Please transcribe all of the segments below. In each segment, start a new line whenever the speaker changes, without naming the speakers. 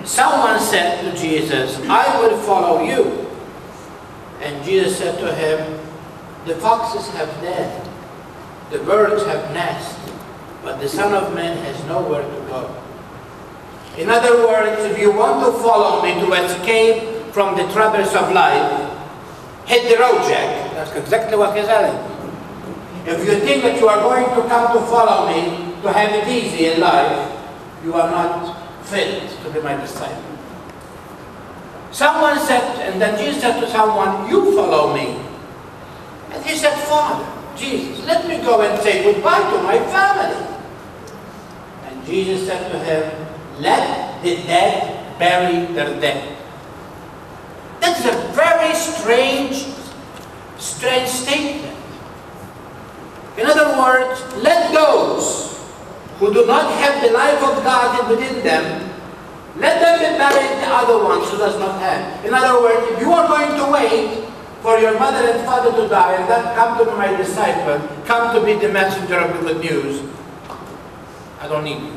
Someone said to Jesus, I will follow you. And Jesus said to him, the foxes have den, the birds have nests, but the Son of Man has nowhere to go. In other words, if you want to follow me to escape from the troubles of life, hit the road, Jack. That's exactly what he's telling. If you think that you are going to come to follow me, to have it easy in life, you are not fit to be my disciple. Someone said, and then Jesus said to someone, you follow me. And he said, Father, Jesus, let me go and say goodbye to my family. And Jesus said to him, let the dead bury their dead. That's a very strange statement. In other words, let those who do not have the life of God within them, let them be buried, the other ones who does not have. In other words, if you are going to wait for your mother and father to die and then come to be my disciple, come to be the messenger of the good news, I don't need you.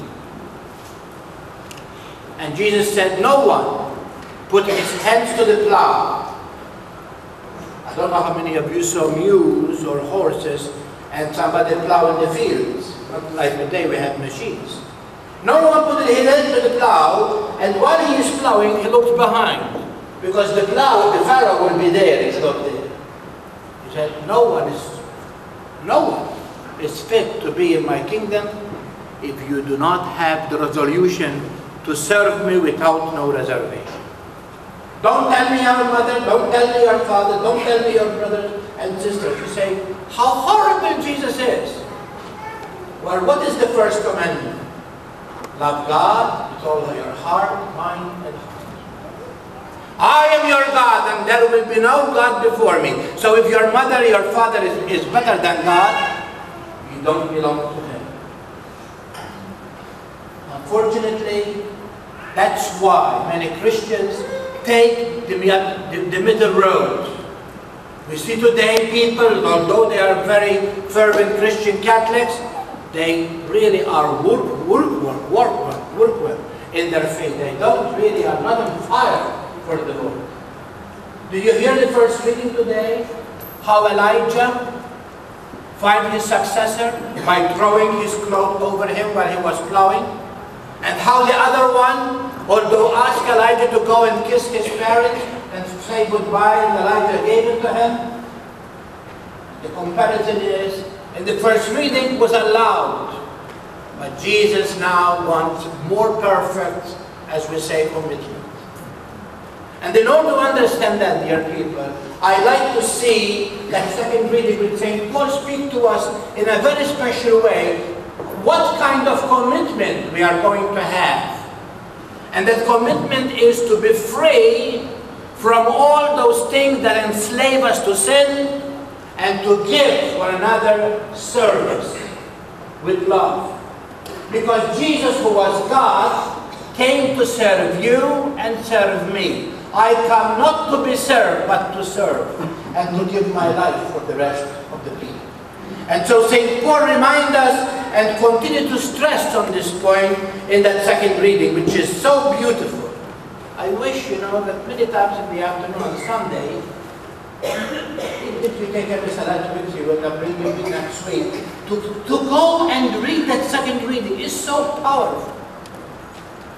And Jesus said, no one put his hands to the plow. I don't know how many of you saw mules or horses and somebody plow in the fields. Not like today we have machines. No one put his hand to the plow, and while he is plowing, he looks behind. Because the plow, the Pharaoh will be there, it's not there. He said, no one is fit to be in my kingdom if you do not have the resolution to serve me without no reservation. Don't tell me your mother, don't tell me your father, don't tell me your brothers and sisters. You say, how horrible Jesus is. Well, what is the first commandment? Love God with all your heart, mind, and heart. I am your God, and there will be no God before me. So if your mother, your father is better than God, you don't belong to Him. Unfortunately, that's why many Christians take the middle road. We see today people, although they are very fervent Christian Catholics, they really are work in their faith. They don't really are not on fire for the Lord. Do you hear the first reading today? How Elijah found his successor by throwing his cloak over him while he was plowing? And how the other one, although asked Elijah to go and kiss his parents and say goodbye, and Elijah gave it to him? The comparison is, in the first reading was allowed, but Jesus now wants more perfect, as we say, commitment. And in order to understand that, dear people, I like to see that second reading with St. Paul speak to us in a very special way what kind of commitment we are going to have. And that commitment is to be free from all those things that enslave us to sin, and to give one another service with love. Because Jesus, who was God, came to serve you and serve me. I come not to be served, but to serve, and to give my life for the rest of the people. And so St. Paul reminds us and continue to stress on this point in that second reading, which is so beautiful. I wish, that many times in the afternoon on Sunday, even if you take every Salat with you, and I'll bring you next week, to go and read that second reading is so powerful.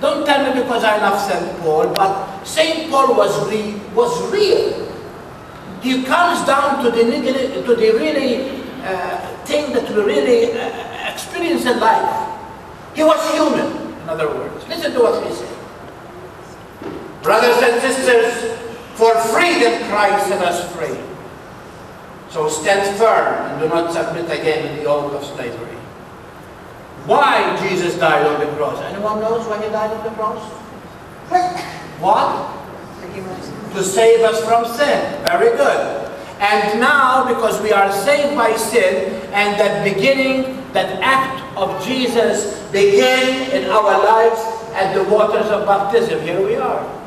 Don't tell me because I love St. Paul, but St. Paul was real. He comes down to the really thing that we really experience in life. He was human, in other words. Listen to what he said. Brothers and sisters, for freedom Christ set us free. So stand firm and do not submit again to the yoke of slavery. Why Jesus died on the cross? Anyone knows why He died on the cross? What? To save us from sin. Very good. And now, because we are saved by sin, and that act of Jesus began in our lives at the waters of baptism. Here we are.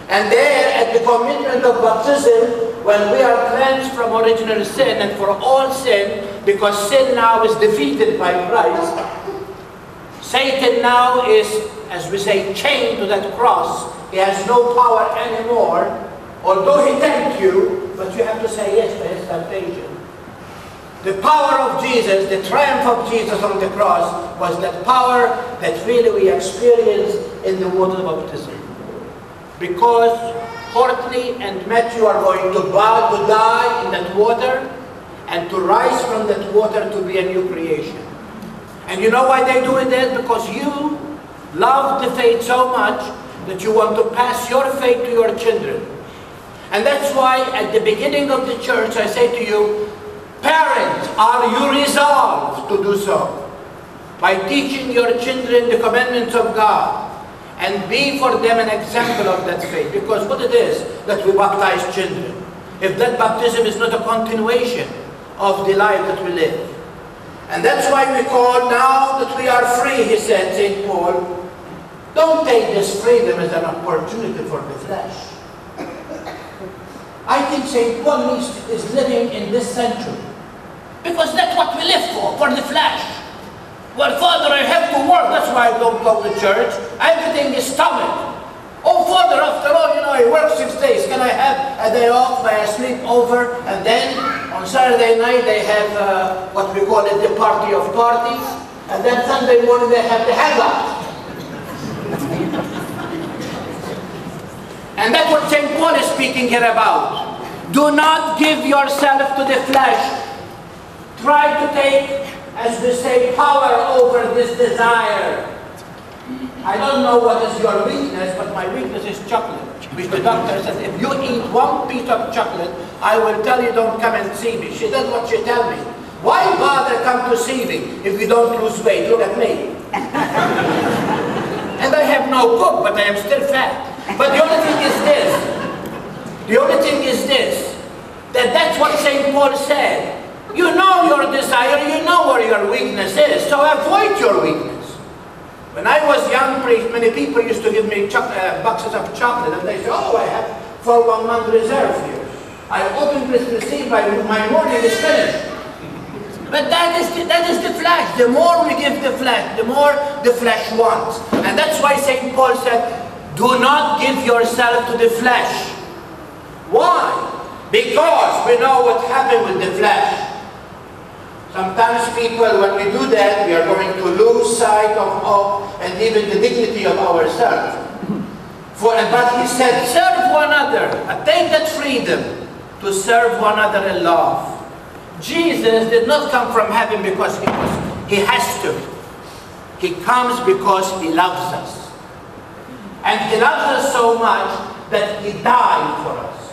And there, at the commitment of baptism, when we are cleansed from original sin and for all sin, because sin now is defeated by Christ, Satan now is, as we say, chained to that cross. He has no power anymore, although he tempts you, but you have to say yes to his temptation. The power of Jesus, the triumph of Jesus on the cross, was that power that really we experience in the water baptism. Because Courtney and Matthew are going to die in that water, and to rise from that water to be a new creation. And you know why they do it? Because you love the faith so much that you want to pass your faith to your children. And that's why at the beginning of the church I say to you, parents, are you resolved to do so? By teaching your children the commandments of God, and be for them an example of that faith. Because what it is that we baptize children, if that baptism is not a continuation of the life that we live. And that's why we call, now that we are free, he said, St. Paul, don't take this freedom as an opportunity for the flesh. I think St. Paul is living in this century. Because that's what we live for the flesh. Well, Father, I have to work, that's why I don't go to church. Everything is stomach. Oh, Father, after all, you know, I work 6 days. Can I have a day off by a sleepover? And then on Saturday night they have what we call it the party of parties. And then Sunday morning they have the hangout. And that's what St. Paul is speaking here about. Do not give yourself to the flesh. Try to take, as we say, power over this desire. I don't know what is your weakness, but my weakness is chocolate. Which the doctor says, if you eat one piece of chocolate, I will tell you don't come and see me. She does what she tells me. Why bother come to see me if you don't lose weight? Look at me. And I have no cook, but I am still fat. But the only thing is this. The only thing is this. That's what St. Paul said. You know your desire, you know where your weakness is, so avoid your weakness. When I was young priest, many people used to give me boxes of chocolate, and they say, oh, I have for 1 month reserve here. I open Christmas Eve, my morning is finished. But that is the flesh. The more we give the flesh, the more the flesh wants. And that's why St. Paul said, do not give yourself to the flesh. Why? Because we know what happened with the flesh. Sometimes people, when we do that, we are going to lose sight of hope and even the dignity of ourselves. But he said, serve one another. Take that freedom to serve one another in love. Jesus did not come from heaven because he has to. He comes because he loves us. And he loves us so much that he died for us.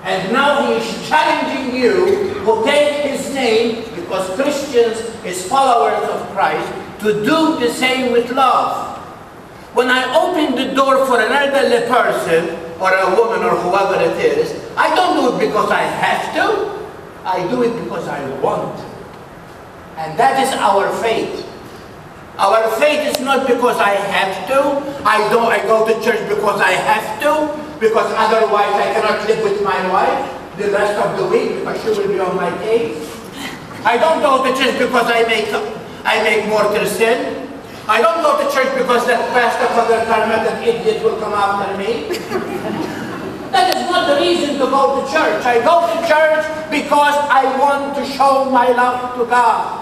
And now he is challenging you who take his name, because Christians is followers of Christ, to do the same with love. When I open the door for an elderly person, or a woman, or whoever it is, I don't do it because I have to. I do it because I want to. And that is our faith. Our faith is not because I have to. I go to church because I have to, because otherwise I cannot live with my wife the rest of the week because she will be on my case. I don't go to church because I make mortal sin. I don't go to church because that pastor, Father Carmel, that idiot will come after me. That is not the reason to go to church. I go to church because I want to show my love to God.